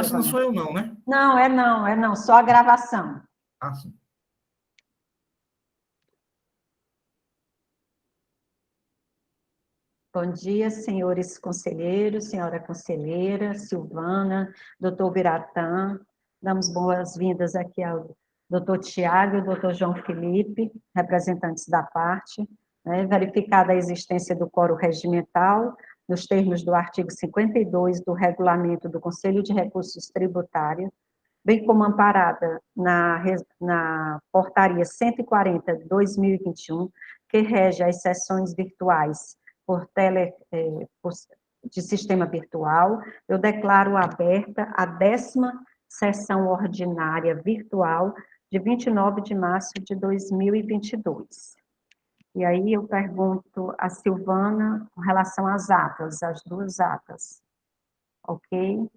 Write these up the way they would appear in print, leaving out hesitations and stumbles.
Essa não sou eu não, né? Não, só a gravação. Ah, sim. Bom dia, senhores conselheiros, senhora conselheira, Silvana, doutor Biratã. Damos boas-vindas aqui ao doutor Tiago e doutor João Felipe, representantes da parte, né, verificada a existência do quórum regimental, nos termos do artigo 52 do Regulamento do Conselho de Recursos Tributários, bem como amparada na Portaria 140/2021, que rege as sessões virtuais de sistema virtual, eu declaro aberta a 10ª sessão ordinária virtual de 29 de março de 2022. E aí eu pergunto a Silvana com relação às atas, as duas atas. Ok?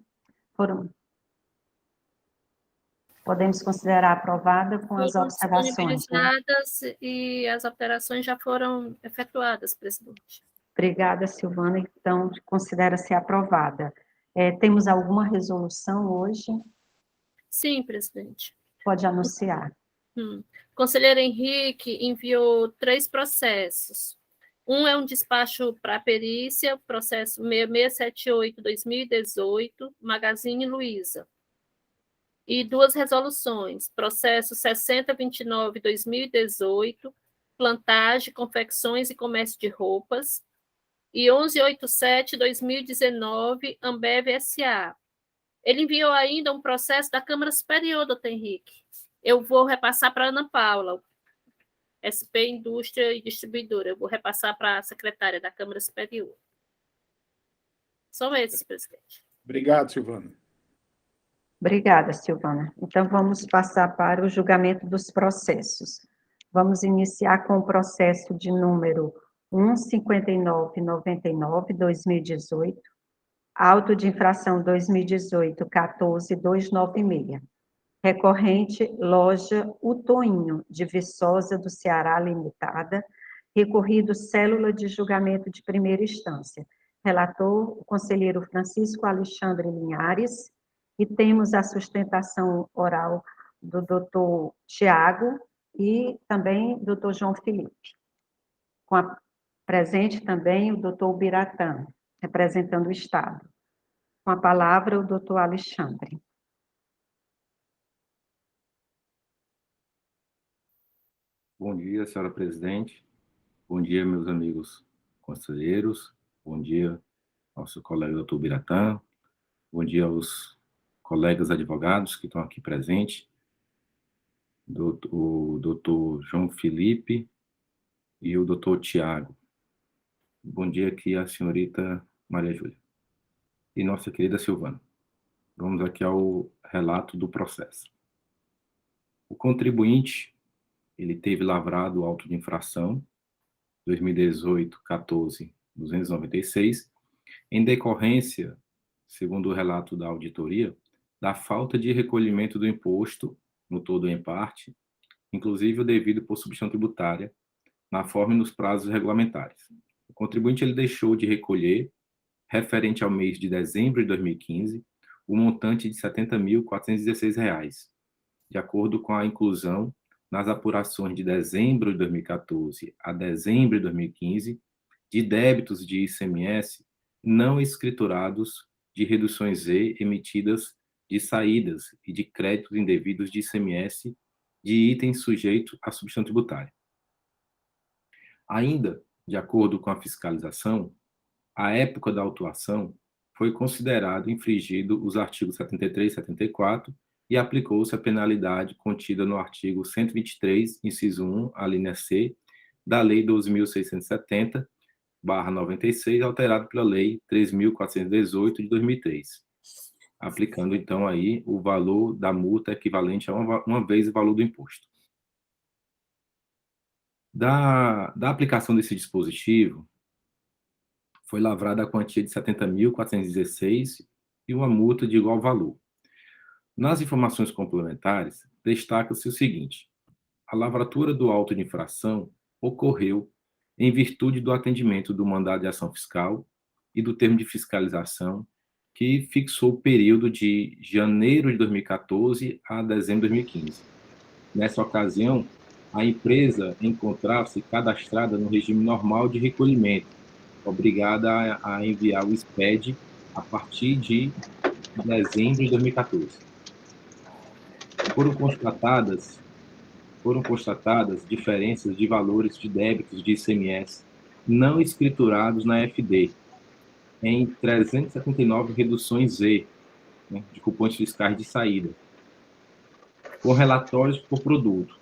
Podemos considerar aprovada com as observações. Disponibilizadas, né? E as alterações já foram efetuadas, presidente. Obrigada, Silvana. Então, considera-se aprovada. Temos alguma resolução hoje? Sim, presidente. Pode anunciar. Conselheiro Henrique enviou 3 processos. Um é um despacho para perícia, processo 6678/2018, Magazine Luiza. E 2 resoluções, processo 6029/2018, plantagem, confecções e comércio de roupas, e 1187/2019, Ambev S.A. Ele enviou ainda um processo da Câmara Superior, doutor Henrique. Eu vou repassar para a Ana Paula, SP Indústria e Distribuidora. Eu vou repassar para a secretária da Câmara Superior. São esses, presidente. Obrigado, Silvana. Obrigada, Silvana. Então, vamos passar para o julgamento dos processos. Vamos iniciar com o processo de número 15999/2018, auto de infração 2018-14296, recorrente loja O Toinho, de Viçosa do Ceará Limitada, recorrido célula de julgamento de primeira instância. Relator, o conselheiro Francisco Alexandre Linhares, e temos a sustentação oral do doutor Tiago e também do doutor João Felipe. Presente também o doutor Biratã, representando o Estado. Com a palavra, o doutor Alexandre. Bom dia, senhora presidente. Bom dia, meus amigos conselheiros. Bom dia, nosso colega doutor Biratã. Bom dia aos colegas advogados que estão aqui presentes. O doutor João Felipe e o doutor Tiago. Bom dia aqui a senhorita Maria Júlia. E nossa querida Silvana. Vamos aqui ao relato do processo. O contribuinte, ele teve lavrado o auto de infração 2018-14-296, em decorrência, segundo o relato da auditoria, da falta de recolhimento do imposto, no todo ou em parte, inclusive o devido por substituição tributária, na forma e nos prazos regulamentares. O contribuinte ele deixou de recolher, referente ao mês de dezembro de 2015, o montante de R$ 70.416, de acordo com a inclusão nas apurações de dezembro de 2014 a dezembro de 2015, de débitos de ICMS não escriturados de reduções Z emitidas de saídas e de créditos indevidos de ICMS de itens sujeitos à substituição tributária. Ainda, de acordo com a fiscalização, à época da autuação, foi considerado infringido os artigos 73 e 74 e aplicou-se a penalidade contida no artigo 123, inciso 1, a linha C, da Lei 12.670/96, alterado pela Lei 3.418 de 2003, aplicando, então, aí o valor da multa equivalente a uma vez o valor do imposto. Da aplicação desse dispositivo, foi lavrada a quantia de R$ 70.416 e uma multa de igual valor. Nas informações complementares, destaca-se o seguinte: a lavratura do auto de infração ocorreu em virtude do atendimento do mandado de ação fiscal e do termo de fiscalização que fixou o período de janeiro de 2014 a dezembro de 2015. Nessa ocasião, a empresa encontrava-se cadastrada no regime normal de recolhimento, obrigada a enviar o SPED a partir de dezembro de 2014. Foram constatadas diferenças de valores de débitos de ICMS não escriturados na FD, em 379 reduções Z, né, de cupons fiscais de saída, com relatórios por produto,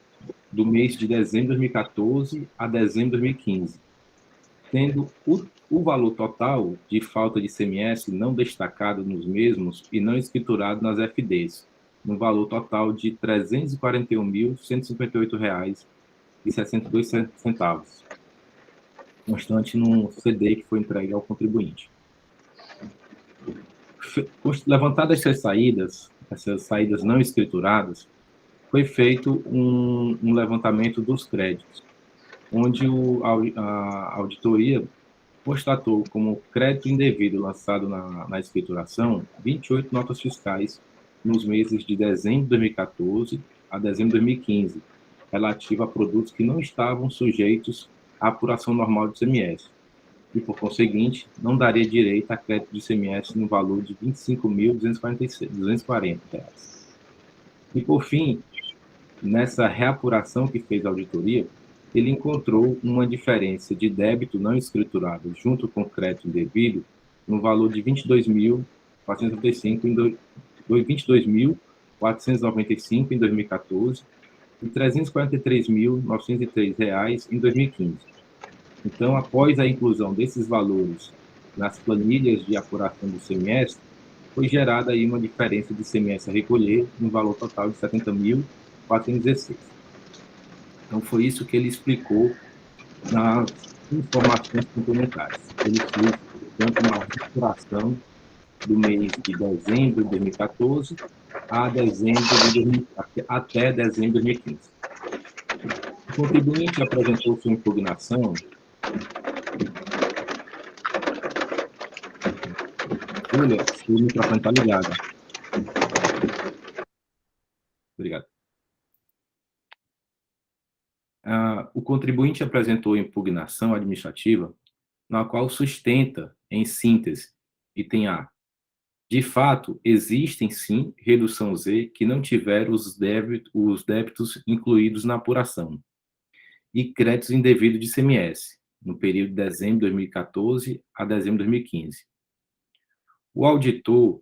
do mês de dezembro de 2014 a dezembro de 2015, tendo o valor total de falta de ICMS não destacado nos mesmos e não escriturado nas FDs, no valor total de R$ 341.158,62, constante no CD que foi entregue ao contribuinte. Levantadas essas saídas não escrituradas, foi feito um levantamento dos créditos, onde a auditoria constatou como crédito indevido lançado na escrituração 28 notas fiscais nos meses de dezembro de 2014 a dezembro de 2015, relativa a produtos que não estavam sujeitos à apuração normal de ICMS, e, por conseguinte, não daria direito a crédito de ICMS no valor de R$ 25.240. E, por fim, nessa reapuração que fez a auditoria, ele encontrou uma diferença de débito não escriturado junto com crédito indevido no valor de R$ 22.495 em 2014 e R$ 343.903 em 2015. Então, após a inclusão desses valores nas planilhas de apuração do ICMS, foi gerada aí uma diferença de ICMS a recolher no valor total de R$ 70.416. Então, foi isso que ele explicou nas informações complementares. Ele fez, portanto, uma apuração do mês de dezembro de 2014 até dezembro de 2015. O contribuinte apresentou sua impugnação. Olha, o microfone está ligado. Obrigado. O contribuinte apresentou impugnação administrativa, na qual sustenta, em síntese, item A: de fato, existem sim redução Z que não tiveram os débitos incluídos na apuração e créditos indevidos de ICMS, no período de dezembro de 2014 a dezembro de 2015. O auditor,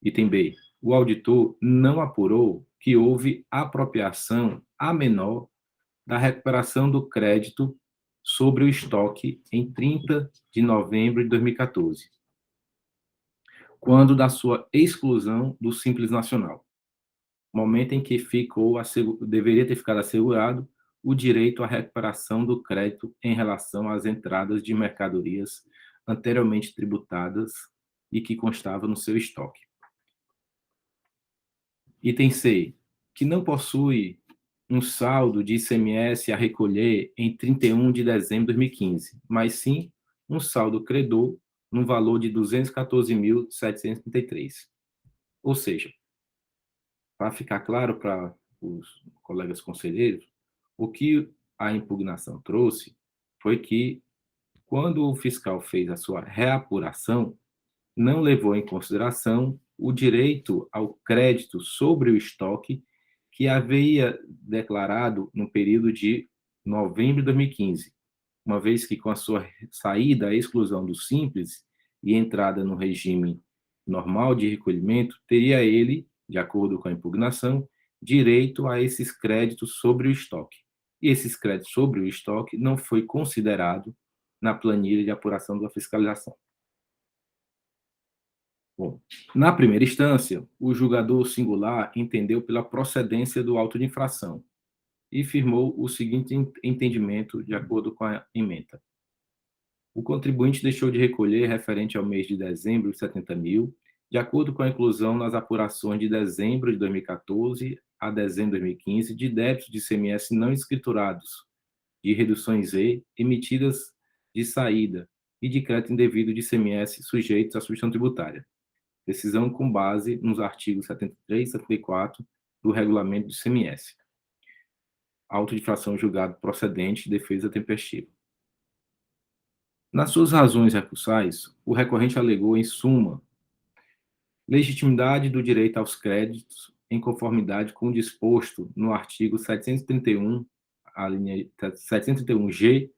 item B, o auditor não apurou que houve apropriação a menor da recuperação do crédito sobre o estoque em 30 de novembro de 2014, quando da sua exclusão do Simples Nacional, momento em que deveria ter ficado assegurado o direito à recuperação do crédito em relação às entradas de mercadorias anteriormente tributadas e que constava no seu estoque. Item C, que não possui um saldo de ICMS a recolher em 31 de dezembro de 2015, mas sim um saldo credor no valor de R$ 214.733. Ou seja, para ficar claro para os colegas conselheiros, o que a impugnação trouxe foi que, quando o fiscal fez a sua reapuração, não levou em consideração o direito ao crédito sobre o estoque que havia declarado no período de novembro de 2015, uma vez que, com a sua saída, a exclusão do Simples e entrada no regime normal de recolhimento, teria ele, de acordo com a impugnação, direito a esses créditos sobre o estoque. E esses créditos sobre o estoque não foi considerado na planilha de apuração da fiscalização. Bom, na primeira instância, o julgador singular entendeu pela procedência do auto de infração e firmou o seguinte entendimento de acordo com a ementa. O contribuinte deixou de recolher, referente ao mês de dezembro, R$ 70.000, de acordo com a inclusão nas apurações de dezembro de 2014 a dezembro de 2015, de débitos de ICMS não escriturados, de reduções Z emitidas de saída e de crédito indevido de ICMS sujeitos à substituição tributária. decisão com base nos artigos 73 e 74 do regulamento do CMS. Auto de infração julgado procedente, defesa tempestiva. Nas suas razões recursais, o recorrente alegou, em suma, legitimidade do direito aos créditos em conformidade com o disposto no artigo 731, a linha 731G,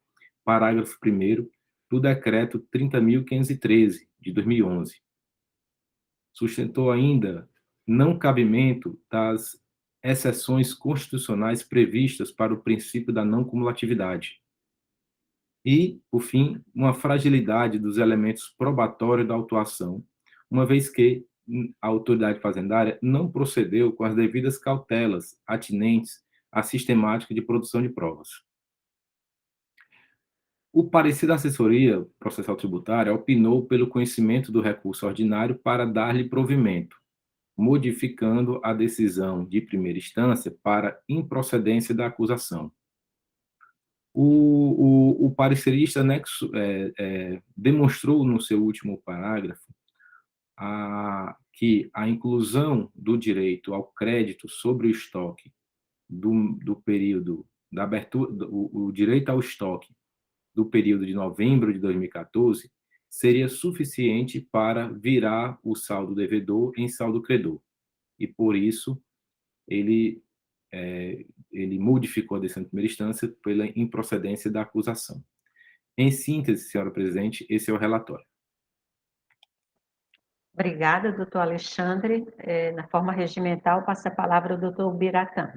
parágrafo 1º, do Decreto 30.513, de 2011. Sustentou ainda não cabimento das exceções constitucionais previstas para o princípio da não cumulatividade. E, por fim, uma fragilidade dos elementos probatórios da autuação, uma vez que a autoridade fazendária não procedeu com as devidas cautelas atinentes à sistemática de produção de provas. O parecer da assessoria processual tributária opinou pelo conhecimento do recurso ordinário para dar-lhe provimento, modificando a decisão de primeira instância para improcedência da acusação. O parecerista anexo, demonstrou no seu último parágrafo que a inclusão do direito ao crédito sobre o estoque do período da abertura, o direito ao estoque do período de novembro de 2014 seria suficiente para virar o saldo devedor em saldo credor. E, por isso, ele modificou a decisão de primeira instância pela improcedência da acusação. Em síntese, senhora presidente, esse é o relatório. Obrigada, doutor Alexandre. Na forma regimental, passa a palavra ao doutor Biratã.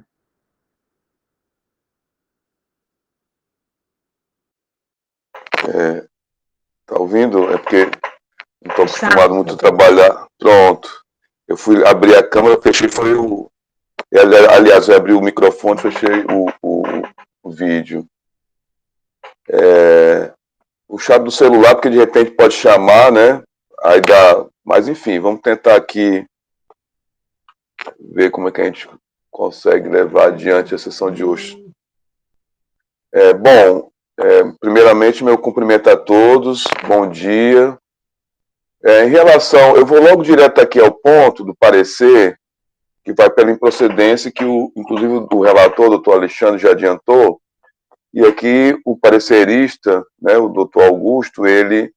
Tá ouvindo? É porque não estou acostumado muito a trabalhar. Pronto. Eu fui abrir a câmera, fechei, foi o... Aliás, eu abri o microfone, fechei o vídeo. O chat do celular, porque de repente pode chamar, né? Aí dá... Mas, enfim, vamos tentar aqui ver como é que a gente consegue levar adiante a sessão de hoje. Primeiramente, meu cumprimento a todos, bom dia. Em relação, eu vou logo direto aqui ao ponto do parecer, que vai pela improcedência, que inclusive o relator, o doutor Alexandre, já adiantou, e aqui o parecerista, né, o doutor Augusto, ele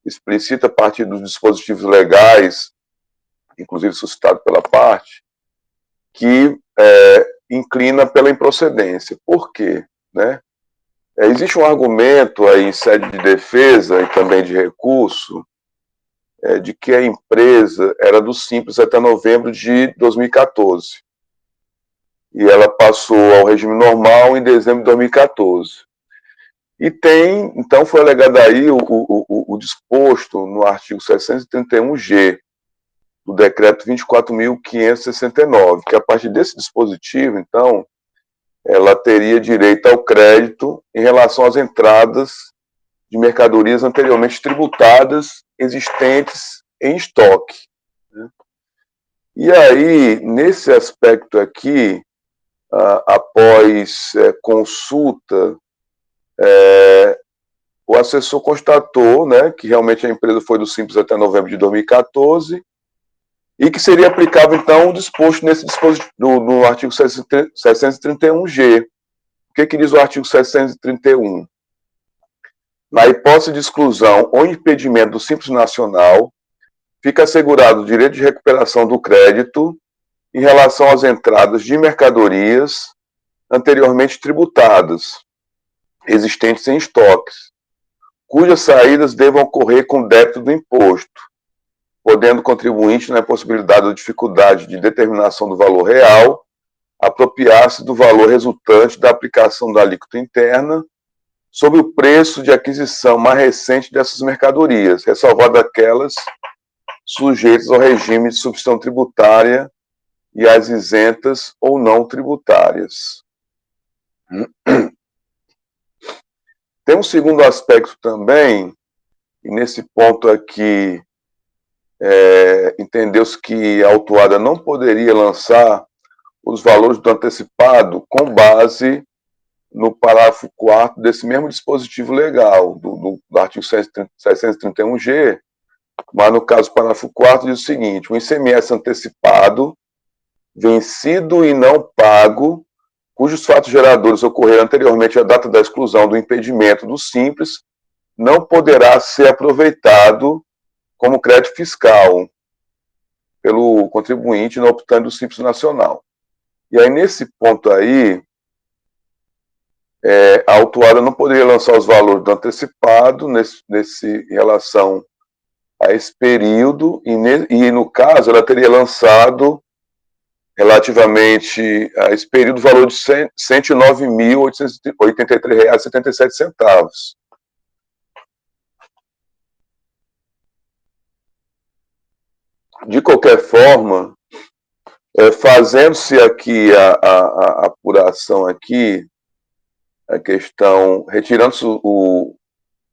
explicita a partir dos dispositivos legais, inclusive suscitado pela parte, que inclina pela improcedência. Por quê? Né? Existe um argumento aí em sede de defesa e também de recurso de que a empresa era do Simples até novembro de 2014. E ela passou ao regime normal em dezembro de 2014. E então foi alegado aí o disposto no artigo 631G do decreto 24.569, que a partir desse dispositivo, então, ela teria direito ao crédito em relação às entradas de mercadorias anteriormente tributadas existentes em estoque. E aí, nesse aspecto aqui, após consulta, o assessor constatou, né, que realmente a empresa foi do Simples até novembro de 2014 e que seria aplicável, então, o disposto nesse dispositivo, no artigo 631G. O que diz o artigo 631? Na hipótese de exclusão ou impedimento do Simples Nacional, fica assegurado o direito de recuperação do crédito em relação às entradas de mercadorias anteriormente tributadas, existentes em estoques, cujas saídas devam ocorrer com débito do imposto, podendo o contribuinte, na possibilidade ou dificuldade de determinação do valor real, apropriar-se do valor resultante da aplicação da alíquota interna sobre o preço de aquisição mais recente dessas mercadorias, ressalvado aquelas sujeitas ao regime de substituição tributária e as isentas ou não tributárias. Tem um segundo aspecto também, e nesse ponto aqui entendeu-se que a autuada não poderia lançar os valores do antecipado com base no parágrafo 4º desse mesmo dispositivo legal, do artigo 631G, Mas no caso, parágrafo 4º diz o seguinte: o ICMS antecipado, vencido e não pago, cujos fatos geradores ocorreram anteriormente à data da exclusão do impedimento do Simples, não poderá ser aproveitado como crédito fiscal pelo contribuinte não optando do Simples Nacional. E aí, nesse ponto aí, a autuada não poderia lançar os valores do antecipado em relação a esse período, e no caso, ela teria lançado, relativamente a esse período, o valor de R$ 109.883,77. De qualquer forma, fazendo-se aqui a apuração aqui, a questão, retirando-se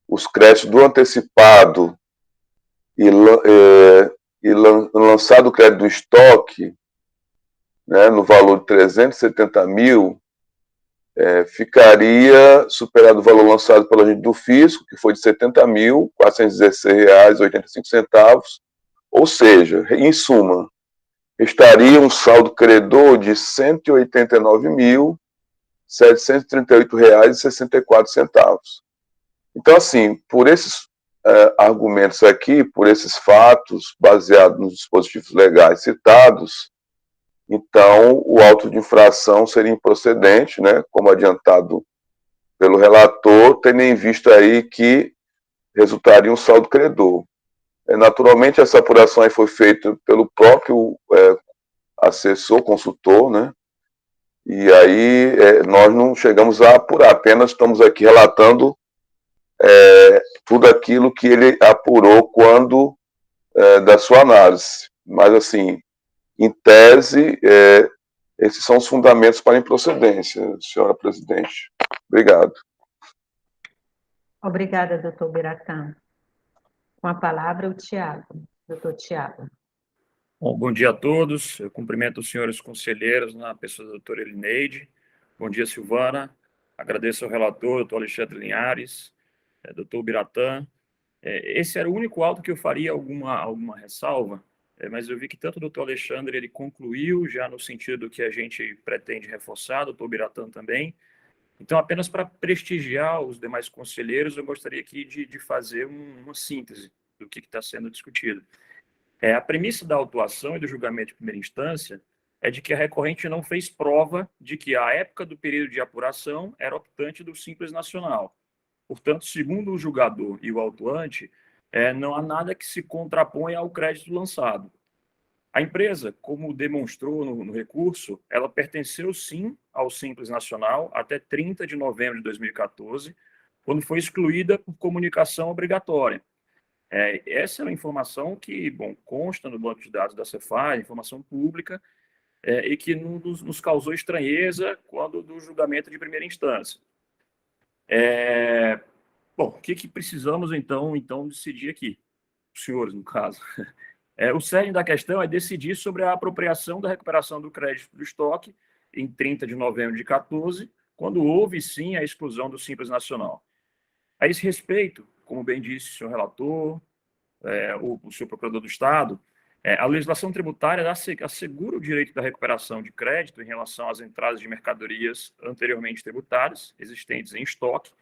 os créditos do antecipado e lançado o crédito do estoque, né, no valor de 370 mil, ficaria superado o valor lançado pela agente do fisco, que foi de R$ 70.416,85, ou seja, em suma, estaria um saldo credor de R$ 189.738,64. Então, assim, por esses argumentos aqui, por esses fatos, baseados nos dispositivos legais citados, então o auto de infração seria improcedente, né, como adiantado pelo relator, tendo em vista aí que resultaria um saldo credor. Naturalmente, essa apuração aí foi feita pelo próprio assessor, consultor, né? E aí nós não chegamos a apurar, apenas estamos aqui relatando tudo aquilo que ele apurou quando da sua análise. Mas, assim, em tese, esses são os fundamentos para a improcedência, senhora presidente. Obrigado. Obrigada, doutor Biratã. Com a palavra, o Tiago, doutor Tiago. Bom dia a todos. Eu cumprimento os senhores conselheiros, na pessoa da doutora Elineide. Bom dia, Silvana. Agradeço ao relator, doutor Alexandre Linhares, doutor Biratã. Esse era o único auto que eu faria alguma ressalva, mas eu vi que tanto o doutor Alexandre ele concluiu já no sentido que a gente pretende reforçar, doutor Biratã também. Então, apenas para prestigiar os demais conselheiros, eu gostaria aqui de fazer uma síntese do que está sendo discutido. A premissa da autuação e do julgamento de primeira instância é de que a recorrente não fez prova de que a época do período de apuração era optante do Simples Nacional. Portanto, segundo o julgador e o autuante, não há nada que se contraponha ao crédito lançado. A empresa, como demonstrou no recurso, ela pertenceu sim ao Simples Nacional até 30 de novembro de 2014, quando foi excluída por comunicação obrigatória. Essa é uma informação que, consta no banco de dados da Cefaz, informação pública, e que nos causou estranheza quando do julgamento de primeira instância. O que precisamos, então, decidir aqui? Os senhores, no caso. O cerne da questão é decidir sobre a apropriação da recuperação do crédito do estoque em 30 de novembro de 2014, quando houve, sim, a exclusão do Simples Nacional. A esse respeito, como bem disse o senhor relator, o senhor procurador do Estado, a legislação tributária assegura o direito da recuperação de crédito em relação às entradas de mercadorias anteriormente tributadas, existentes em estoque,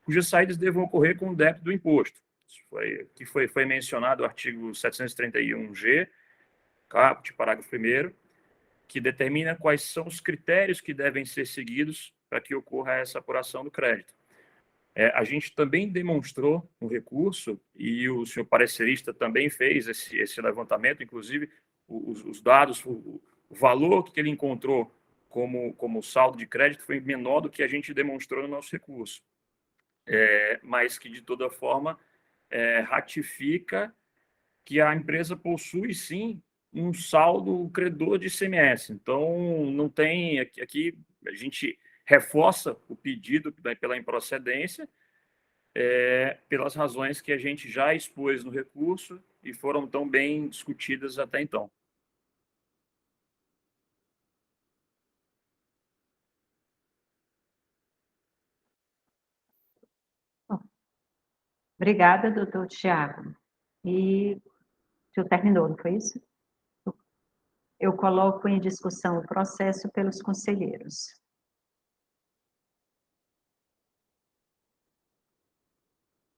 cujas saídas devam ocorrer com o débito do imposto. Isso foi mencionado o artigo 731-G, caput, parágrafo 1º, que determina quais são os critérios que devem ser seguidos para que ocorra essa apuração do crédito. A gente também demonstrou no recurso, e o senhor parecerista também fez esse levantamento, inclusive os dados, o valor que ele encontrou como saldo de crédito foi menor do que a gente demonstrou no nosso recurso. Mas que, de toda forma, ratifica que a empresa possui, sim, um saldo credor de ICMS. Então, não tem... Aqui a gente reforça o pedido pela improcedência, pelas razões que a gente já expôs no recurso e foram tão bem discutidas até então. Obrigada, doutor Tiago. E o senhor terminou, não foi isso? Eu coloco em discussão o processo pelos conselheiros.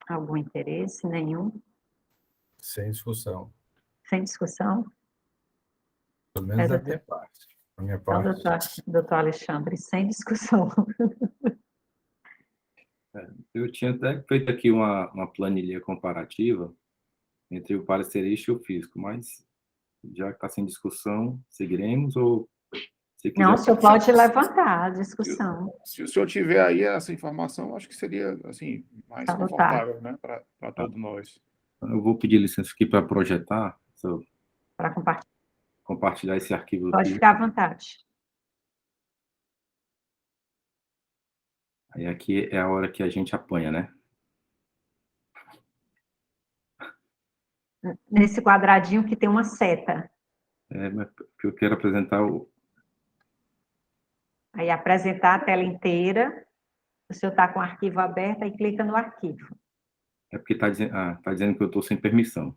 Algum interesse? Nenhum? Sem discussão. Sem discussão? Pelo menos da doutor. minha parte. Da minha Então, parte. doutor Alexandre, sem discussão. Eu tinha até feito aqui uma planilha comparativa entre o parecerista e o físico, mas já que está sem discussão, seguiremos ou se quiser... Não, o senhor pode levantar a discussão. Se o senhor tiver aí essa informação, acho que seria assim, mais Salutar. confortável, né, para todos nós. Eu vou pedir licença aqui para projetar, Para compartilhar. compartilhar esse arquivo Pode aqui. ficar à vontade. Aí aqui é a hora que a gente apanha, né? Nesse quadradinho que tem uma seta. Mas que eu quero apresentar Aí, apresentar a tela inteira. O senhor está com o arquivo aberto, aí clica no arquivo. É porque está dizendo que eu estou sem permissão.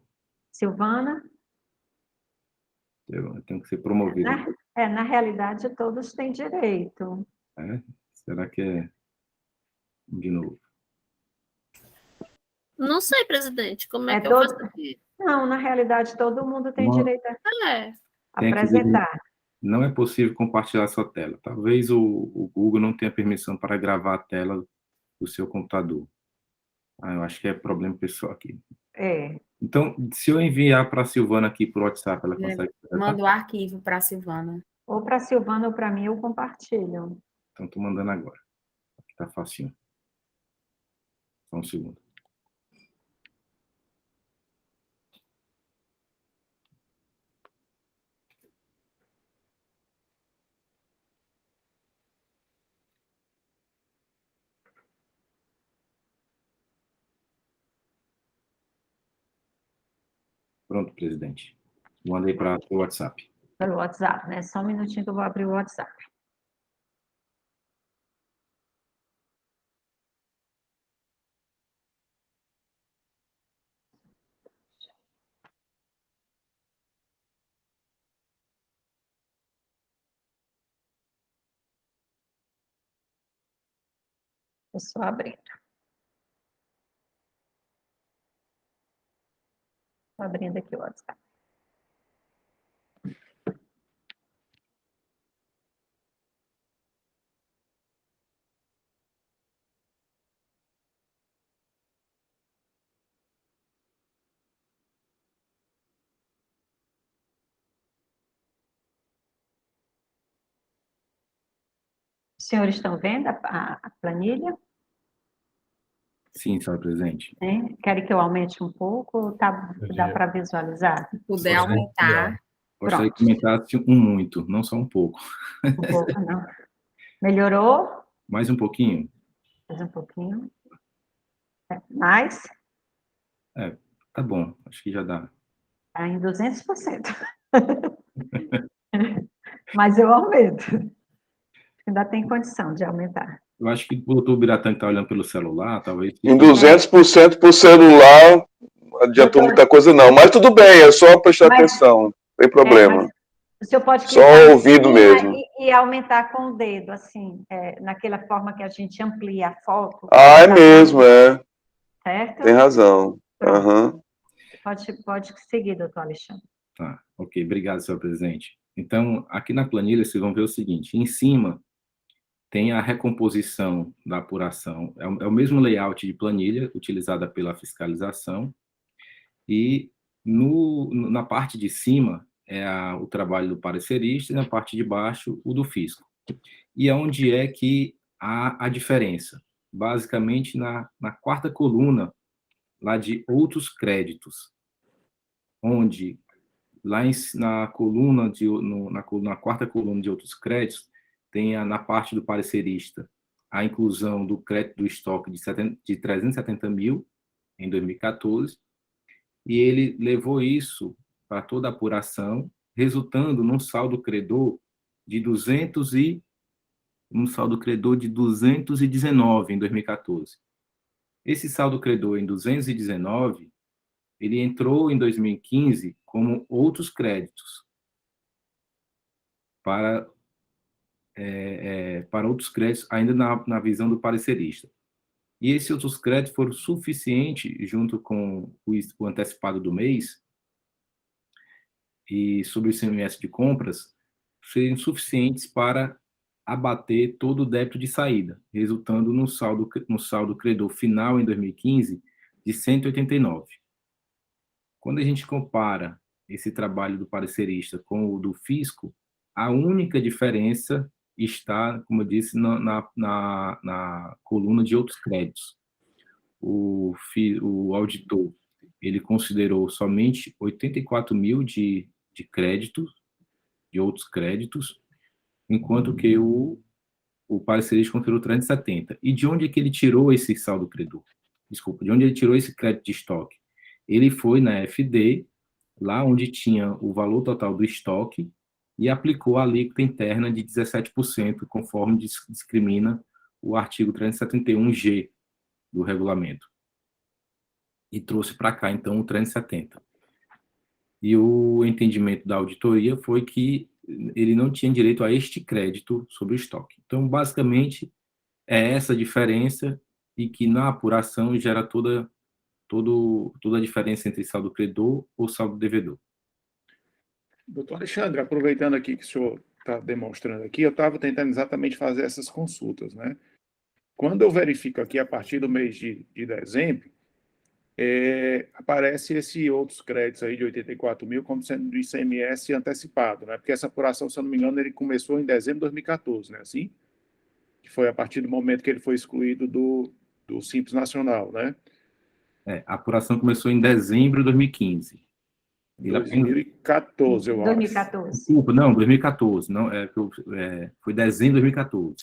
Silvana? Eu tenho que ser promovido. Na realidade, todos têm direito. Será que é de novo? Não sei, presidente, como é que eu todo... faço aqui? Não, na realidade, todo mundo tem direito a apresentar. Não é possível compartilhar sua tela. Talvez o Google não tenha permissão para gravar a tela do seu computador. Eu acho que é problema pessoal aqui. Então, se eu enviar para a Silvana aqui por WhatsApp, ela consegue... Manda o arquivo para a Silvana. Ou para a Silvana ou para mim, eu compartilho. Então, estou mandando agora. Aqui está facinho. Só um segundo. Pronto, presidente. Mandei para o WhatsApp. Pelo WhatsApp, né? Só um minutinho que eu vou abrir o WhatsApp. Eu só abrindo. Estou abrindo aqui o WhatsApp. Os senhores estão vendo a planilha? Sim, senhora presidente. Querem que eu aumente um pouco ou dá para visualizar? Se puder aumentar. Gostaria que aumentasse muito, não só um pouco. Um pouco, não. Melhorou? Mais um pouquinho? Mais um pouquinho. Mais? Tá bom, acho que já dá. Está em 200%. Mas eu aumento. Ainda tem condição de aumentar. Eu acho que o doutor Biratã que está olhando pelo celular, talvez... Em 200% por celular, não adiantou muita coisa não. Mas tudo bem, é só prestar atenção, não tem problema. O senhor pode só ouvido mesmo. E aumentar com o dedo, assim, naquela forma que a gente amplia a foto. É mesmo, Certo? Tem razão. Uhum. Pode seguir, doutor Alexandre. Tá, ok. Obrigado, senhor presidente. Então, aqui na planilha, vocês vão ver o seguinte. Em cima, tem a recomposição da apuração. É o mesmo layout de planilha utilizada pela fiscalização. E na parte de cima é o trabalho do parecerista e na parte de baixo o do fisco. E onde é que há a diferença? Basicamente na quarta coluna, lá de outros créditos, onde lá na quarta coluna de outros créditos, tem na parte do parecerista a inclusão do crédito do estoque de 370 mil em 2014, e ele levou isso para toda a apuração, resultando num saldo credor de 219 em 2014. Esse saldo credor em 219 ele entrou em 2015 como outros créditos para outros créditos, ainda na visão do parecerista. E esses outros créditos foram suficientes, junto com o antecipado do mês, e sobre o ICMS de compras, seriam suficientes para abater todo o débito de saída, resultando no saldo credor final em 2015 de 189. Quando a gente compara esse trabalho do parecerista com o do fisco, a única diferença está, como eu disse, na coluna de outros créditos. O auditor, ele considerou somente 84 mil de créditos, de outros créditos, enquanto que o parecerista considerou 370. E de onde é que ele tirou esse saldo credor? Desculpa, de onde ele tirou esse crédito de estoque? Ele foi na FD, lá onde tinha o valor total do estoque, e aplicou a alíquota interna de 17%, conforme discrimina o artigo 371G do regulamento. E trouxe para cá, então, o 370. E o entendimento da auditoria foi que ele não tinha direito a este crédito sobre o estoque. Então, basicamente, é essa diferença, e que na apuração gera toda a diferença entre saldo credor ou saldo devedor. Doutor Alexandre, aproveitando aqui que o senhor está demonstrando aqui, eu estava tentando exatamente fazer essas consultas, né? Quando eu verifico aqui, a partir do mês de dezembro, aparece esses outros créditos aí de 84 mil como sendo do ICMS antecipado, né? Porque essa apuração, se eu não me engano, ele começou em dezembro de 2014, né? Assim? Que foi a partir do momento que ele foi excluído do Simples Nacional, né? A apuração começou em dezembro de 2015. 2014, eu acho. 2014. Desculpa, não, 2014. Não, foi dezembro de 2014.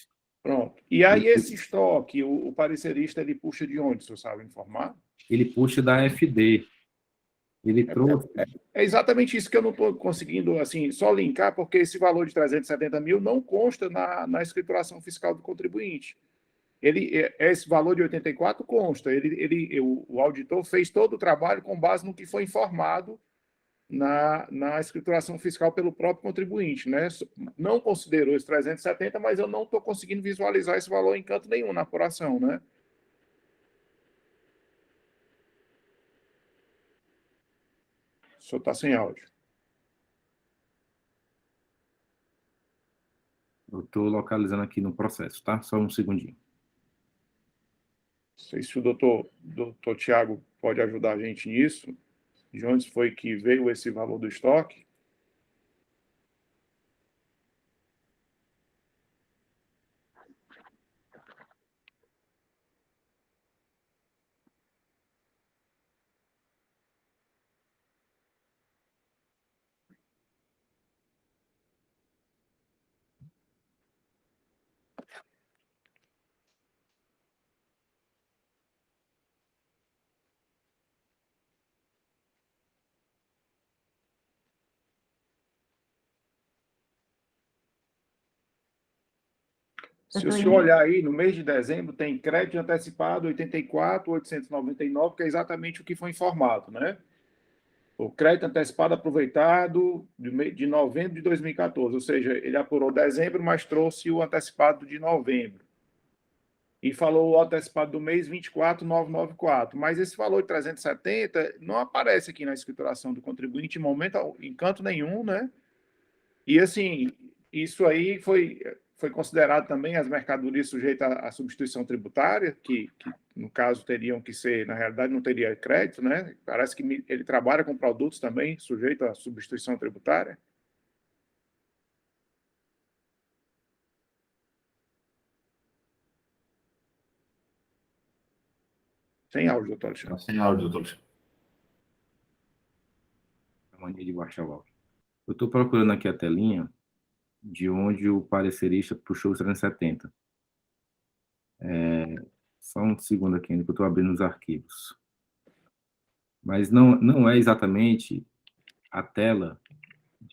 Pronto. E aí esse estoque, o parecerista, ele puxa de onde, o senhor sabe informar? Ele puxa da FD. Ele trouxe... É exatamente isso que eu não estou conseguindo, assim, só linkar, porque esse valor de 370 mil não consta na escrituração fiscal do contribuinte. Esse valor de 84 consta. O auditor fez todo o trabalho com base no que foi informado na escrituração fiscal pelo próprio contribuinte, né? Não considerou os 370, mas eu não estou conseguindo visualizar esse valor em canto nenhum na apuração, né? O senhor está sem áudio. Eu estou localizando aqui no processo, tá? Só um segundinho. Não sei se o doutor Tiago pode ajudar a gente nisso. De onde foi que veio esse valor do estoque? Se o senhor olhar aí, no mês de dezembro, tem crédito antecipado 84.899, que é exatamente o que foi informado, né? O crédito antecipado aproveitado de novembro de 2014, ou seja, ele apurou dezembro, mas trouxe o antecipado de novembro. E falou o antecipado do mês 24.994. Mas esse valor de 370 não aparece aqui na escrituração do contribuinte em canto nenhum, né? E, assim, isso aí foi considerado também as mercadorias sujeitas à substituição tributária, que no caso teriam que ser, na realidade não teria crédito, né? Parece que ele trabalha com produtos também sujeitos à substituição tributária. Sem áudio, doutor Alexandre. Sem áudio, doutor Alexandre. Mania de baixar o áudio. Eu estou procurando aqui a telinha de onde o parecerista puxou os 370. Só um segundo aqui, ainda que eu estou abrindo os arquivos. Mas não é exatamente a tela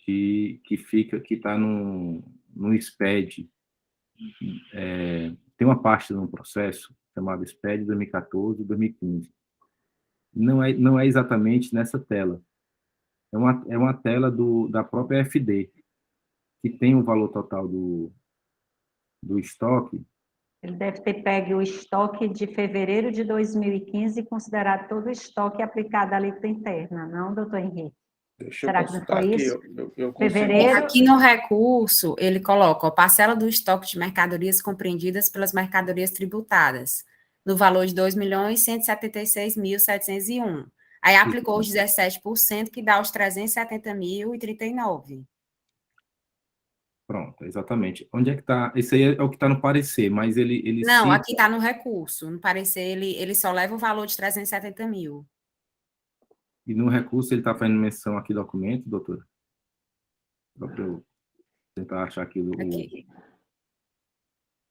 que está no SPED. Tem uma parte no processo chamada SPED 2014 e 2015. Não é exatamente nessa tela. É uma tela da própria FD, que tem o valor total do estoque. Ele deve ter pego o estoque de fevereiro de 2015 e considerado todo o estoque aplicado à alíquota interna, não, doutor Henrique? Deixa eu Será que não consultar foi aqui. isso? Eu consigo. Fevereiro. Aqui no recurso, ele coloca a parcela do estoque de mercadorias compreendidas pelas mercadorias tributadas, no valor de 2.176.701. Aí aplicou os 17%, que dá os 370.039. Pronto, exatamente. Onde é que está? Esse aí é o que está no parecer, mas ele Não, cita... aqui está no recurso. No parecer, ele só leva o valor de 370 mil. E no recurso ele está fazendo menção aqui do documento, doutora? Só para eu tentar achar aqui o... Aqui.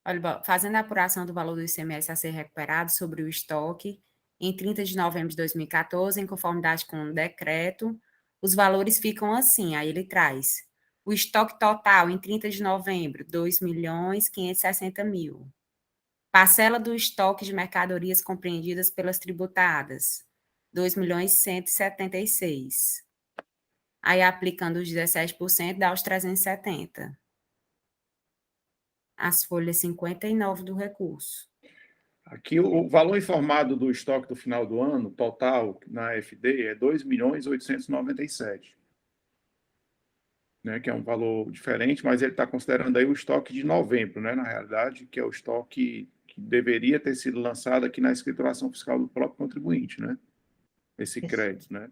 Olha, fazendo a apuração do valor do ICMS a ser recuperado sobre o estoque, em 30 de novembro de 2014, em conformidade com o decreto, os valores ficam assim, aí ele traz. O estoque total em 30 de novembro, 2.560.000. Parcela do estoque de mercadorias compreendidas pelas tributadas, 2.176. Aí, aplicando os 17%, dá os 370. As folhas 59 do recurso. Aqui o valor informado do estoque do final do ano, total, na FD, é 2.897.000, né, que é um valor diferente, mas ele está considerando aí o estoque de novembro, né, na realidade, que é o estoque que deveria ter sido lançado aqui na escrituração fiscal do próprio contribuinte, né, esse crédito, né.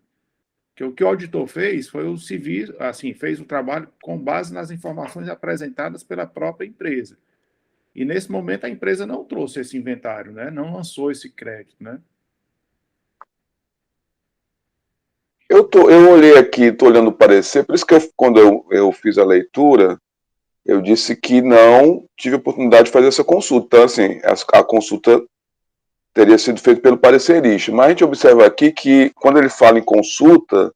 Que o que o auditor fez foi o civil, assim, fez o trabalho com base nas informações apresentadas pela própria empresa. E nesse momento a empresa não trouxe esse inventário, né, não lançou esse crédito, né. Eu olhei aqui, estou olhando o parecer, por isso que quando eu fiz a leitura, eu disse que não tive oportunidade de fazer essa consulta. Então, assim, a consulta teria sido feita pelo parecerista. Mas a gente observa aqui que, quando ele fala em consulta,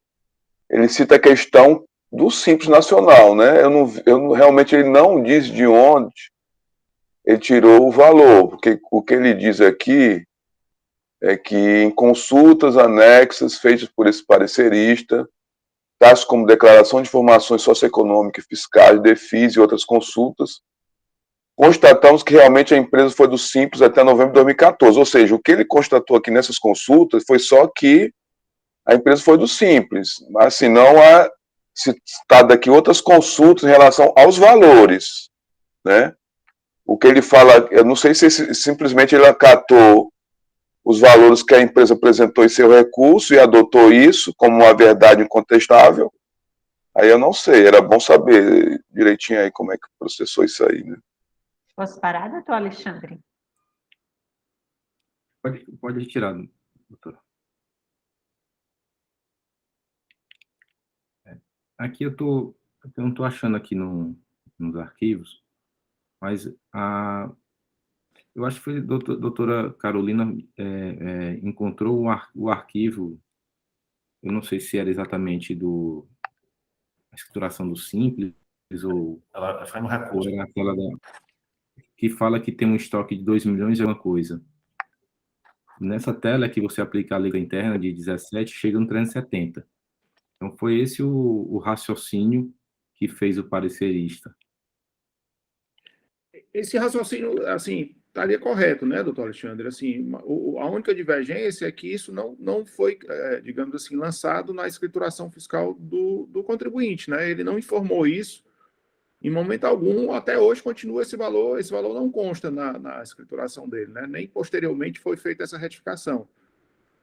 ele cita a questão do Simples Nacional, né? Realmente ele não diz de onde ele tirou o valor, porque o que ele diz aqui é que em consultas anexas feitas por esse parecerista, tais como declaração de informações socioeconômicas, fiscais, DEFIS e outras consultas, constatamos que realmente a empresa foi do Simples até novembro de 2014. Ou seja, o que ele constatou aqui nessas consultas foi só que a empresa foi do Simples, mas assim, não há citado aqui outras consultas em relação aos valores, né? O que ele fala, eu não sei se simplesmente ele acatou os valores que a empresa apresentou em seu recurso e adotou isso como uma verdade incontestável. Aí eu não sei, era bom saber direitinho aí como é que processou isso aí, né? Posso parar, doutor Alexandre? Pode retirar, doutora. Aqui eu não estou achando aqui nos arquivos, mas eu acho que foi a doutora Carolina encontrou o arquivo, eu não sei se era exatamente a escrituração do Simples, ou Ela foi no recurso. era aquela que fala que tem um estoque de 2 milhões e alguma coisa. Nessa tela que você aplica a liga interna de 17, chega no 370. Então, foi esse o raciocínio que fez o parecerista. Esse raciocínio, assim, estaria correto, né, doutor Alexandre? Assim, a única divergência é que isso não foi, digamos assim, lançado na escrituração fiscal do contribuinte, né? Ele não informou isso em momento algum, até hoje continua esse valor não consta na escrituração dele, né? Nem posteriormente foi feita essa retificação.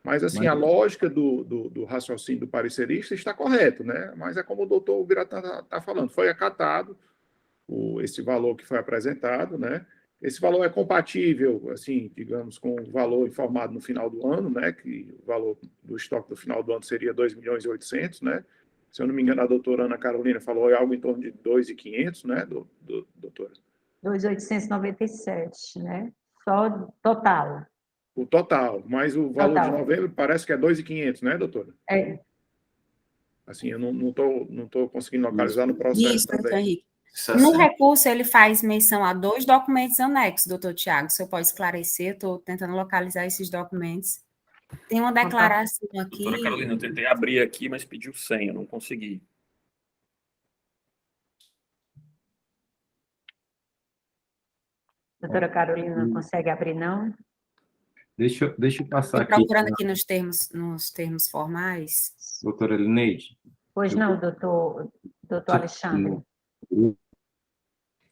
Mas, assim, a lógica do raciocínio do parecerista está correto, né? Mas é como o doutor Biratã está falando, foi acatado esse valor que foi apresentado, né? Esse valor é compatível, assim, digamos, com o valor informado no final do ano, né? Que o valor do estoque do final do ano seria 2.800.000, né? Se eu não me engano, a doutora Ana Carolina falou algo em torno de 2.500, né, doutora? 2.897, né? Só total. O total, mas o valor de novembro parece que é 2.500, né, doutora? É. Assim, eu não tô conseguindo localizar no processo Isso, doutor também. Henrique. No recurso, ele faz menção a 2 documentos anexos, doutor Tiago. O senhor pode esclarecer? Estou tentando localizar esses documentos. Tem uma declaração aqui. Doutora Carolina, eu tentei abrir aqui, mas pediu senha, não consegui. Doutora Carolina não consegue abrir, não? Deixa eu passar Estou aqui, procurando aqui nos termos formais. doutora Lineide. Pois não, doutor Alexandre.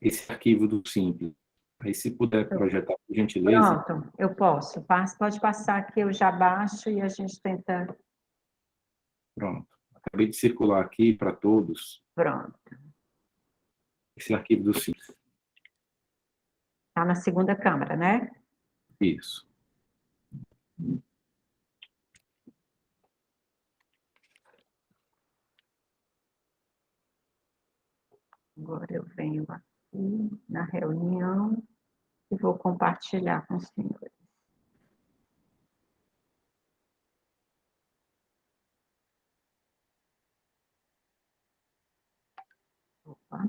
Esse arquivo do Simples. Aí, se puder projetar, por gentileza. Pronto, eu posso. Pode passar que eu já baixo e a gente tenta... Pronto. Acabei de circular aqui para todos Pronto. esse arquivo do Simples. Está na segunda câmara, né? Isso. Agora eu venho aqui na reunião e vou compartilhar com os senhores. Opa.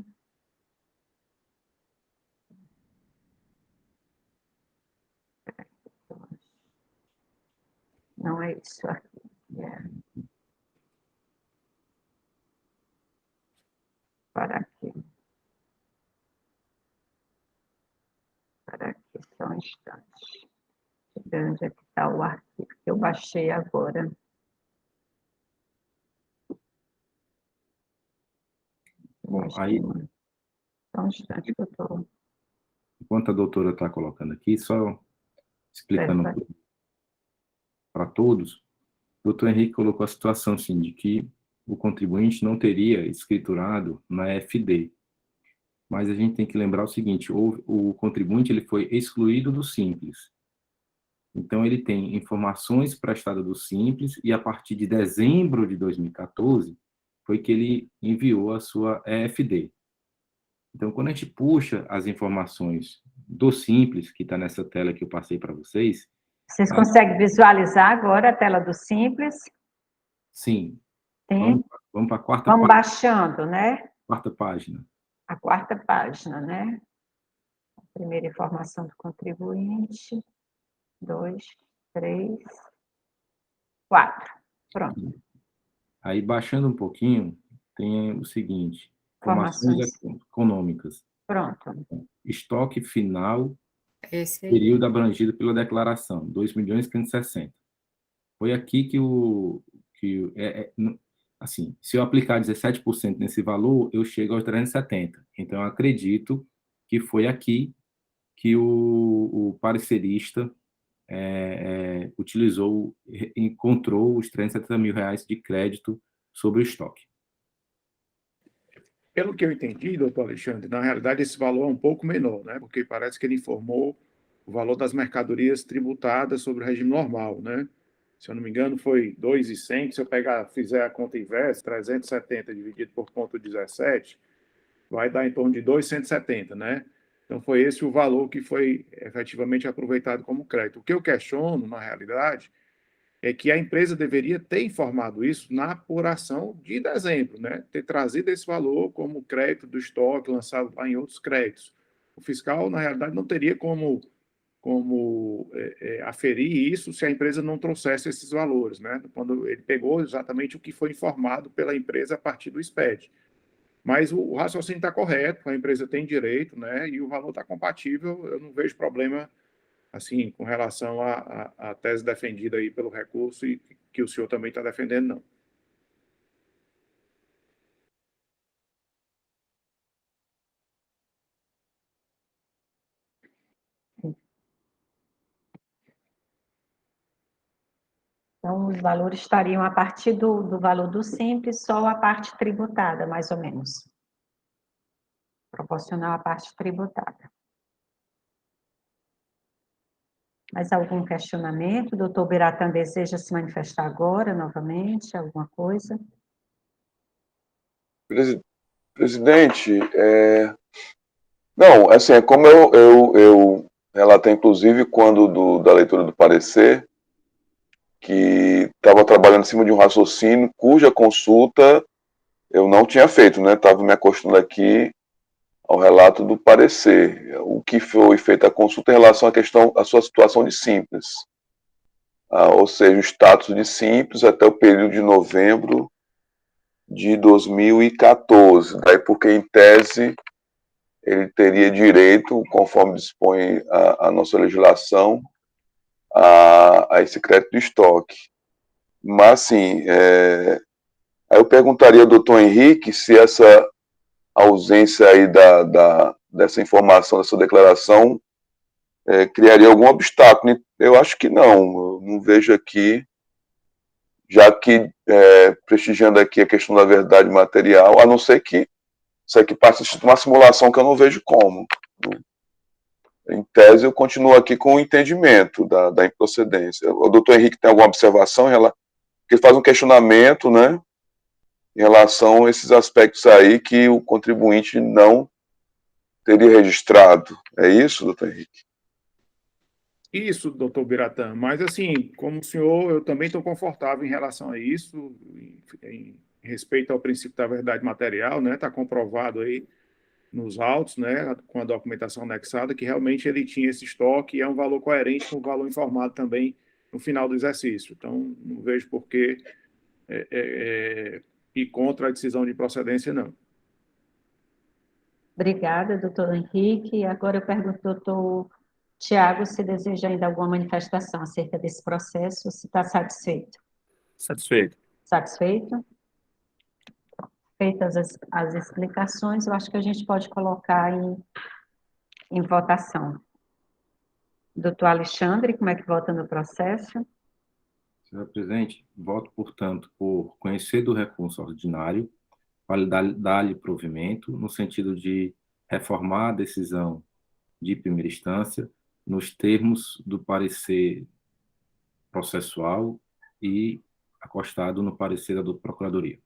Não é isso aqui. Para aqui. Para aqui, só um instante. Deixa eu ver onde é que está o arquivo que eu baixei agora. Bom, aí, Só um instante que eu estou... enquanto a doutora está colocando aqui, só explicando para todos, o doutor Henrique colocou a situação assim, de que o contribuinte não teria escriturado na FD. Mas a gente tem que lembrar o seguinte, o contribuinte ele foi excluído do Simples. Então, ele tem informações prestadas do Simples e, a partir de dezembro de 2014, foi que ele enviou a sua EFD. Então, quando a gente puxa as informações do Simples, que está nessa tela que eu passei para vocês... Vocês conseguem visualizar agora a tela do Simples? Sim. Sim. Vamos para a quarta página. Vamos baixando, né? Quarta página. A quarta página, né? A primeira informação do contribuinte. 2, 3, 4. Pronto. Aí, baixando um pouquinho, tem o seguinte. Informações econômicas. Pronto. Estoque final, período abrangido pela declaração, 2.560.000. Foi aqui assim, se eu aplicar 17% nesse valor, eu chego aos 370. Então, eu acredito que foi aqui que o parecerista encontrou os R$370 mil de crédito sobre o estoque. Pelo que eu entendi, doutor Alexandre, na realidade esse valor é um pouco menor, né? Porque parece que ele informou o valor das mercadorias tributadas sobre o regime normal, né? Se eu não me engano, foi 2.100. Se eu fizer a conta inversa, 370 dividido por 0,17, vai dar em torno de 2.170, né? Então, foi esse o valor que foi efetivamente aproveitado como crédito. O que eu questiono, na realidade, é que a empresa deveria ter informado isso na apuração de dezembro, né? Ter trazido esse valor como crédito do estoque lançado lá em outros créditos. O fiscal, na realidade, não teria como aferir isso se a empresa não trouxesse esses valores, né? Quando ele pegou exatamente o que foi informado pela empresa a partir do SPED. Mas o raciocínio está correto, a empresa tem direito, né? E o valor está compatível, eu não vejo problema assim, com relação à tese defendida aí pelo recurso e que o senhor também está defendendo, não. Então, os valores estariam a partir do valor do Simples, só a parte tributada, mais ou menos. Proporcional à parte tributada. Mais algum questionamento? O doutor Biratã deseja se manifestar agora, novamente, alguma coisa? Presidente, não, assim, é como eu relatei, inclusive, quando da leitura do parecer, que estava trabalhando em cima de um raciocínio cuja consulta eu não tinha feito, né? Estava me acostumando aqui ao relato do parecer, o que foi feita a consulta em relação à sua situação de Simples. ou seja, o status de simples até o período de novembro de 2014. Daí porque, em tese, ele teria direito, conforme dispõe a nossa legislação, a esse crédito de estoque. Mas, assim, aí eu perguntaria ao doutor Henrique se essa ausência aí dessa informação, dessa declaração, criaria algum obstáculo. Eu acho que não. Eu não vejo aqui, já que prestigiando aqui a questão da verdade material, a não ser que isso aqui passe de uma simulação que eu não vejo como. Em tese, eu continuo aqui com o entendimento da improcedência. O doutor Henrique tem alguma observação? Porque ele faz um questionamento, né, em relação a esses aspectos aí que o contribuinte não teria registrado. É isso, doutor Henrique? Isso, doutor Biratã, mas assim, como o senhor, eu também estou confortável em relação a isso, em respeito ao princípio da verdade material, né, está comprovado aí nos autos, né, com a documentação anexada, que realmente ele tinha esse estoque e é um valor coerente com o valor informado também no final do exercício. Então, não vejo por que ir contra a decisão de procedência, não. Obrigada, doutor Henrique. Agora eu pergunto ao doutor Tiago se deseja ainda alguma manifestação acerca desse processo, se está satisfeito. Satisfeito. Satisfeito? Feitas as explicações, eu acho que a gente pode colocar em votação. Doutor Alexandre, como é que vota no processo? Senhor presidente, voto, portanto, por conhecer do recurso ordinário, dar-lhe provimento, no sentido de reformar a decisão de primeira instância, nos termos do parecer processual e acostado no parecer da Procuradoria.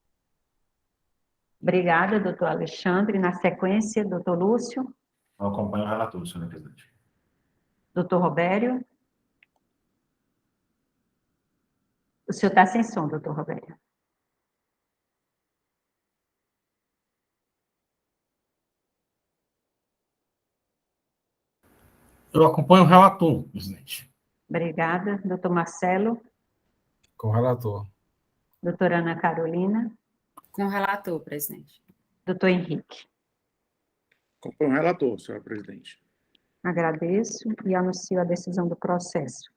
Obrigada, doutor Alexandre. Na sequência, doutor Lúcio. Eu acompanho o relator, senhor presidente. Doutor Robério. O senhor está sem som, doutor Robério. Eu acompanho o relator, presidente. Obrigada. Doutor Marcelo. Com o relator. Doutora Ana Carolina. Com o relator, presidente. Doutor Henrique. Acompanho o relator, senhor presidente. Agradeço e anuncio a decisão do processo.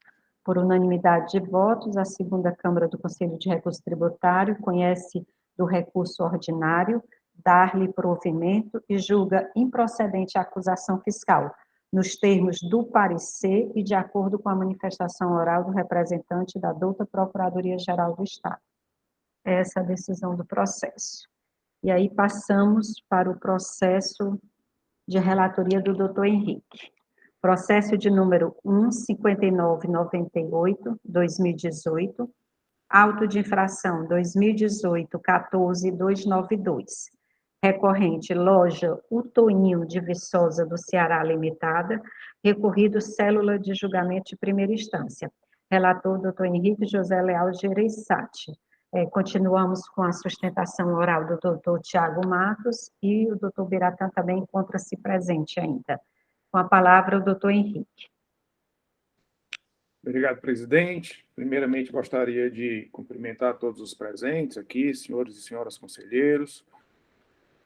Por unanimidade de votos, a segunda Câmara do Conselho de Recurso Tributário conhece do recurso ordinário, dar-lhe provimento e julga improcedente a acusação fiscal, nos termos do parecer e de acordo com a manifestação oral do representante da douta Procuradoria-Geral do Estado. Essa é a decisão do processo. E aí passamos para o processo de relatoria do doutor Henrique. Processo de número 15998, 2018, auto de infração 2018-14292, recorrente loja O Toinho de Viçosa do Ceará Limitada, recorrido célula de julgamento de primeira instância. Relator, doutor Henrique José Leal Gereissati. Continuamos com a sustentação oral do doutor Tiago Matos e o doutor Biratã também encontra-se presente ainda. Com a palavra, o doutor Henrique. Obrigado, presidente. Primeiramente, gostaria de cumprimentar todos os presentes aqui, senhores e senhoras conselheiros,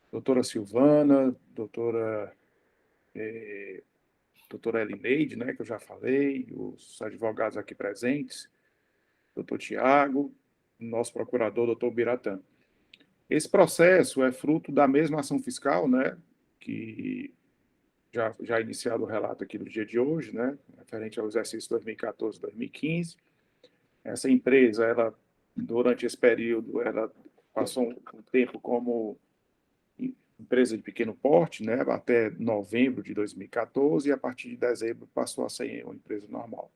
doutora Silvana, doutora Elineide, né, que eu já falei, os advogados aqui presentes, doutor Tiago, nosso procurador, doutor Biratã. Esse processo é fruto da mesma ação fiscal, né, que já iniciado o relato aqui no dia de hoje, né, referente ao exercício 2014-2015. Essa empresa, ela, durante esse período, ela passou um tempo como empresa de pequeno porte, né, até novembro de 2014, e a partir de dezembro passou a ser uma empresa normal.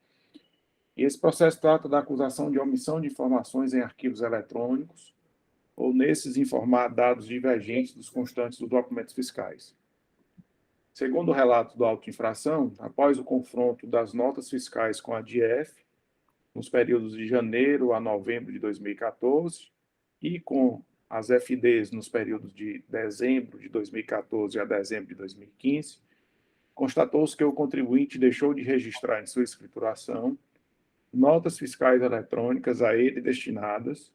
E esse processo trata da acusação de omissão de informações em arquivos eletrônicos ou nesses informar dados divergentes dos constantes dos documentos fiscais. Segundo o relato do auto de infração, após o confronto das notas fiscais com a DIEF, nos períodos de janeiro a novembro de 2014, e com as FDs nos períodos de dezembro de 2014 a dezembro de 2015, constatou-se que o contribuinte deixou de registrar em sua escrituração notas fiscais eletrônicas a ele destinadas,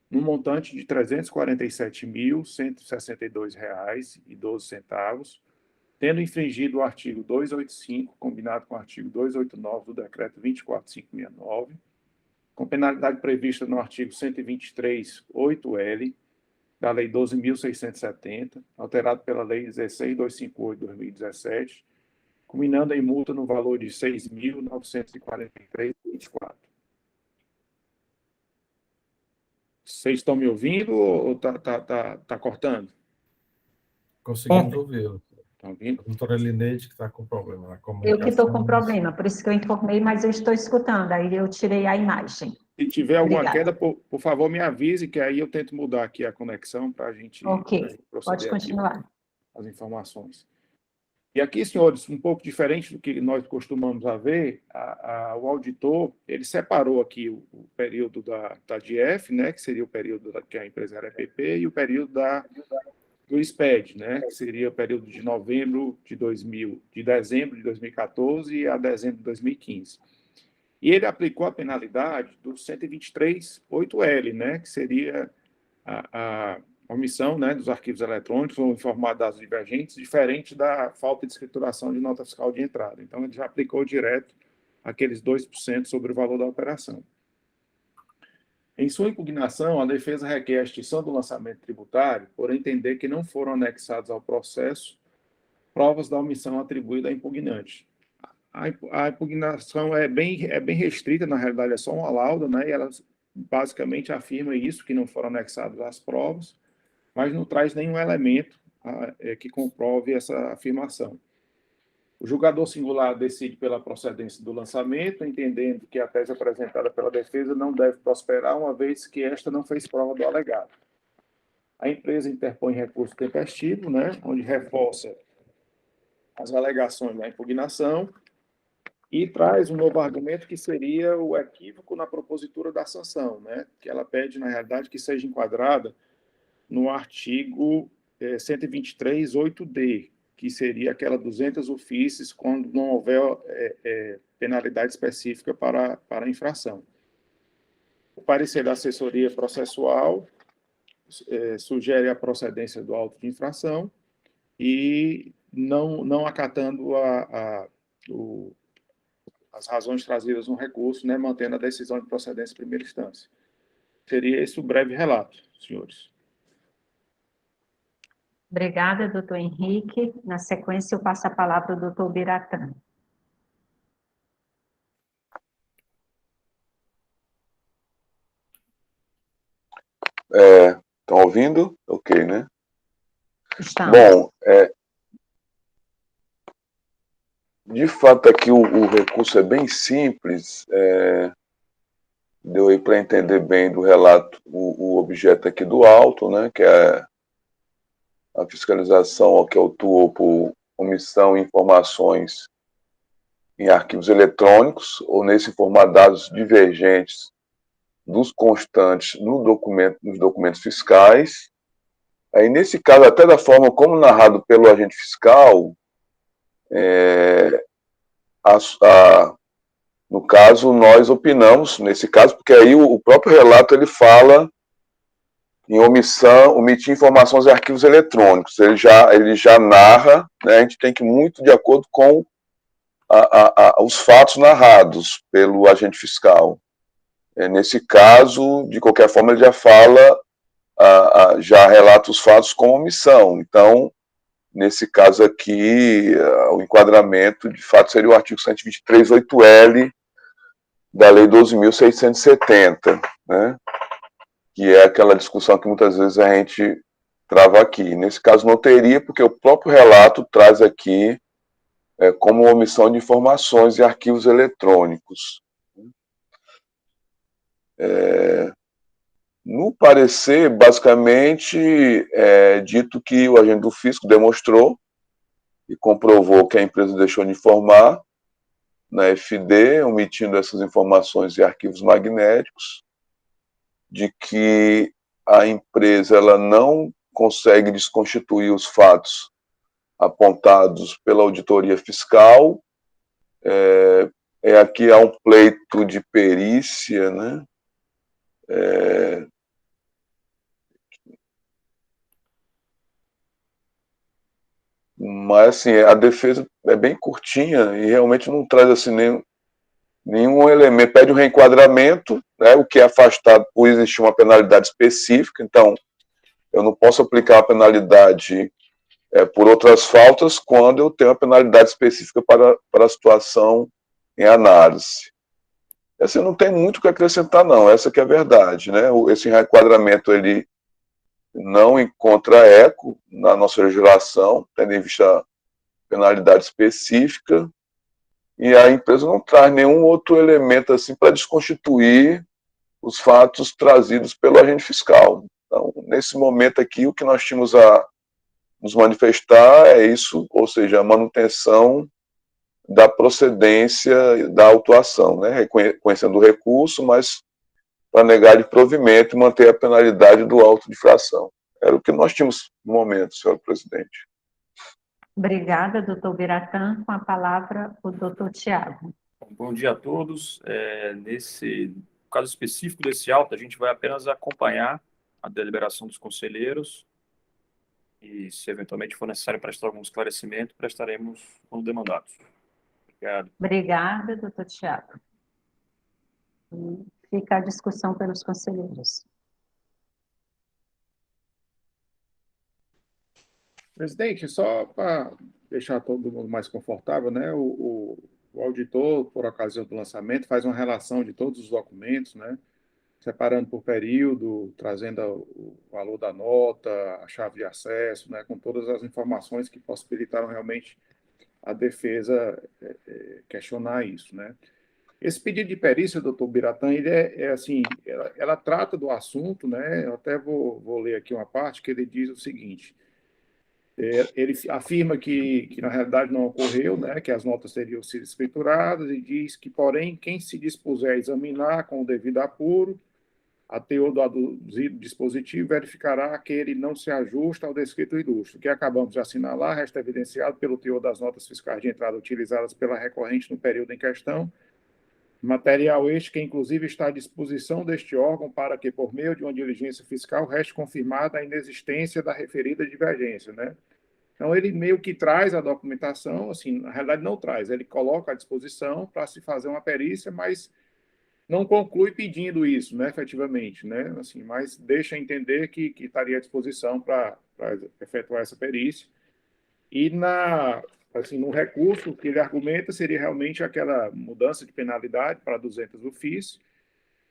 no montante de R$ 347.162,12, tendo infringido o artigo 285, combinado com o artigo 289 do Decreto 24569, com penalidade prevista no artigo 123.8L da Lei 12.670, alterado pela Lei 16.258 de 2017, culminando em multa no valor de R$ 6.943,24. Vocês estão me ouvindo ou tá cortando? Conseguimos ouvi-lo. Estão ouvindo? A doutora Elineide que está com problema na Eu comunicação. que estou com problema, por isso que eu informei, mas eu estou escutando, aí eu tirei a imagem. Se tiver alguma Obrigada. queda, por favor, me avise, que aí eu tento mudar aqui a conexão para a gente Ok, pode proceder continuar. aqui as informações. E aqui, senhores, um pouco diferente do que nós costumamos a ver, o auditor, ele separou aqui o período da DIEF, né, que seria o período que a empresa era EPP, e o período do SPED, né, que seria o período de dezembro de 2014 a dezembro de 2015. E ele aplicou a penalidade do 123.8L, né, que seria a omissão, né, dos arquivos eletrônicos ou em formato de dados divergentes, diferente da falta de escrituração de nota fiscal de entrada. Então, ele já aplicou direto aqueles 2% sobre o valor da operação. Em sua impugnação, a defesa requer a extinção do lançamento tributário por entender que não foram anexados ao processo provas da omissão atribuída à impugnante. A impugnação é bem restrita, na realidade é só uma lauda, né, e ela basicamente afirma isso, que não foram anexadas as provas, mas não traz nenhum elemento que comprove essa afirmação. O julgador singular decide pela procedência do lançamento, entendendo que a tese apresentada pela defesa não deve prosperar, uma vez que esta não fez prova do alegado. A empresa interpõe recurso tempestivo, né, onde reforça as alegações da impugnação e traz um novo argumento que seria o equívoco na propositura da sanção, né, que ela pede, na realidade, que seja enquadrada no artigo 123.8D, que seria aquela 200 ofícios quando não houver penalidade específica para a infração. O parecer da assessoria processual sugere a procedência do auto de infração e não acatando as razões trazidas no recurso, né, mantendo a decisão de procedência em primeira instância. Seria esse o breve relato, senhores. Obrigada, doutor Henrique. Na sequência, eu passo a palavra ao doutor Biratã. Estão ouvindo? Ok, né? Estamos. Bom, de fato aqui o recurso é bem simples, deu aí para entender bem do relato o objeto aqui do auto, né, que é a fiscalização que autuou por omissão de informações em arquivos eletrônicos ou nesse formato dados divergentes dos constantes nos documentos fiscais. Aí, nesse caso, até da forma como narrado pelo agente fiscal, no caso, nós opinamos, nesse caso, porque aí o próprio relato ele fala em omitir informações em arquivos eletrônicos. Ele já narra, né, a gente tem que ir muito de acordo com os fatos narrados pelo agente fiscal. Nesse caso, de qualquer forma, ele já fala, já relata os fatos com omissão. Então, nesse caso aqui, o enquadramento, de fato, seria o artigo 123.8L da Lei 12.670, né? Que é aquela discussão que muitas vezes a gente trava aqui. Nesse caso não teria, porque o próprio relato traz aqui como omissão de informações e arquivos eletrônicos. No parecer, basicamente, é dito que o agente do fisco demonstrou e comprovou que a empresa deixou de informar na FD, omitindo essas informações e arquivos magnéticos, de que a empresa ela não consegue desconstituir os fatos apontados pela auditoria fiscal, Aqui há um pleito de perícia, né? Mas, assim, a defesa é bem curtinha e realmente não traz, assim, nenhum elemento. Pede um reenquadramento, né, o que é afastado por existir uma penalidade específica. Então, eu não posso aplicar a penalidade por outras faltas quando eu tenho a penalidade específica para a situação em análise. Assim, não tem muito o que acrescentar, não. Essa que é a verdade, né? Esse reenquadramento, ele não encontra eco na nossa legislação, tendo em vista a penalidade específica, e a empresa não traz nenhum outro elemento assim para desconstituir os fatos trazidos pelo agente fiscal. Então, nesse momento aqui, o que nós tínhamos a nos manifestar é isso, ou seja, a manutenção da procedência da autuação, né? Reconhecendo o recurso, mas para negar de provimento e manter a penalidade do auto de infração. Era o que nós tínhamos no momento, senhor presidente. Obrigada, doutor Biratã. Com a palavra, o doutor Tiago. Bom dia a todos. Nesse caso específico desse auto, a gente vai apenas acompanhar a deliberação dos conselheiros e, se eventualmente for necessário prestar algum esclarecimento, prestaremos quando demandados. Obrigado. Obrigada, doutor Tiago. Fica a discussão pelos conselheiros. Presidente, só para deixar todo mundo mais confortável, né? O auditor, por ocasião do lançamento, faz uma relação de todos os documentos, né? Separando por período, trazendo o valor da nota, a chave de acesso, né? Com todas as informações que possibilitaram realmente a defesa questionar isso, né? Esse pedido de perícia, doutor Biratã, ele assim, ela trata do assunto, né? Eu até vou ler aqui uma parte que ele diz o seguinte: ele afirma que na realidade não ocorreu, né? Que as notas teriam sido escrituradas, e diz que, porém, quem se dispuser a examinar com o devido apuro a teor do aduzido dispositivo verificará que ele não se ajusta ao descrito ilustre. O que acabamos de assinalar resta evidenciado pelo teor das notas fiscais de entrada utilizadas pela recorrente no período em questão, material este que, inclusive, está à disposição deste órgão para que, por meio de uma diligência fiscal, reste confirmada a inexistência da referida divergência, né? Então, ele meio que traz a documentação, assim, na realidade não traz, ele coloca à disposição para se fazer uma perícia, mas não conclui pedindo isso, né, efetivamente, né, assim, mas deixa entender que estaria à disposição para efetuar essa perícia. E assim, no recurso que ele argumenta seria realmente aquela mudança de penalidade para 200 ofícios,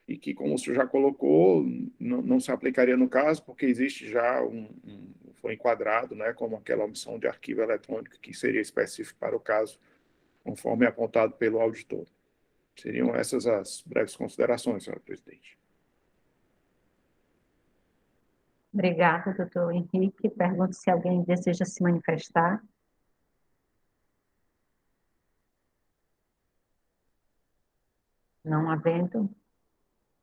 e que, como o senhor já colocou, não se aplicaria no caso, porque existe já foi enquadrado, né, como aquela omissão de arquivo eletrônico que seria específico para o caso, conforme apontado pelo auditor. Seriam essas as breves considerações, senhor presidente. Obrigada, doutor Henrique. Pergunto se alguém deseja se manifestar. Não havendo,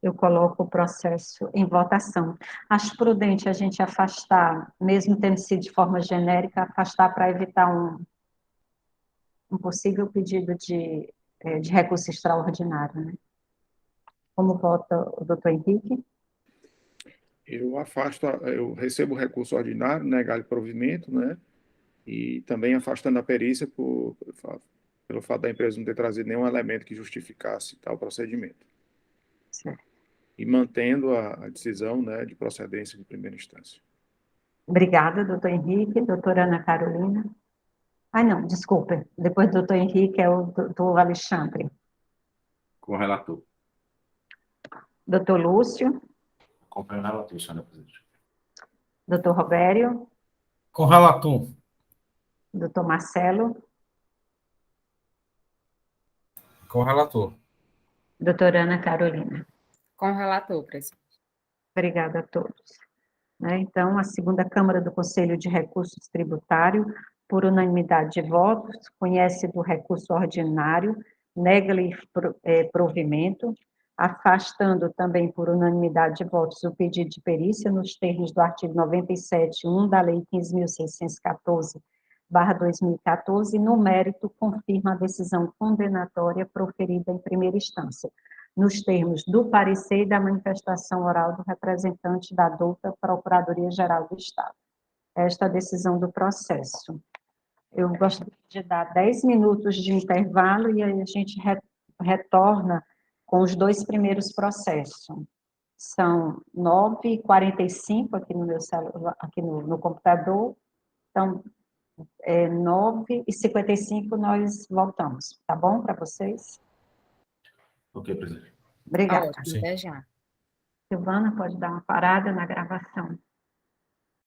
eu coloco o processo em votação. Acho prudente a gente afastar, mesmo tendo sido de forma genérica, afastar para evitar um possível pedido de recurso extraordinário, né? Como vota o doutor Henrique? Eu recebo o recurso ordinário, negar-lhe provimento, né? E também afastando a perícia pelo fato da empresa não ter trazido nenhum elemento que justificasse tal procedimento. Certo. E mantendo a decisão, né, de procedência de primeira instância. Obrigada, doutor Henrique. Doutora Ana Carolina. Não, desculpe. Depois do doutor Henrique é o doutor Alexandre. Com o relator. Doutor Lúcio. Acompanho o relator, senhora presidente. Doutor Robério. Com o relator. Doutor Marcelo. Com o relator. Doutora Ana Carolina. Com o relator, presidente. Obrigada a todos. Então, a segunda Câmara do Conselho de Recursos Tributário, por unanimidade de votos, conhece do recurso ordinário, nega-lhe provimento, afastando também por unanimidade de votos o pedido de perícia nos termos do artigo 97.1 da Lei 15.614, 2014, e no mérito confirma a decisão condenatória proferida em primeira instância, nos termos do parecer e da manifestação oral do representante da douta Procuradoria-Geral do Estado. Esta é a decisão do processo. Eu gostaria de dar 10 minutos de intervalo e aí a gente retorna com os 2 primeiros processos. São 9h45 aqui no meu celular, aqui no computador. Então, 9h55 nós voltamos. Tá bom para vocês? Ok, presidente. Obrigada. Ótimo, até já. Silvana, pode dar uma parada na gravação.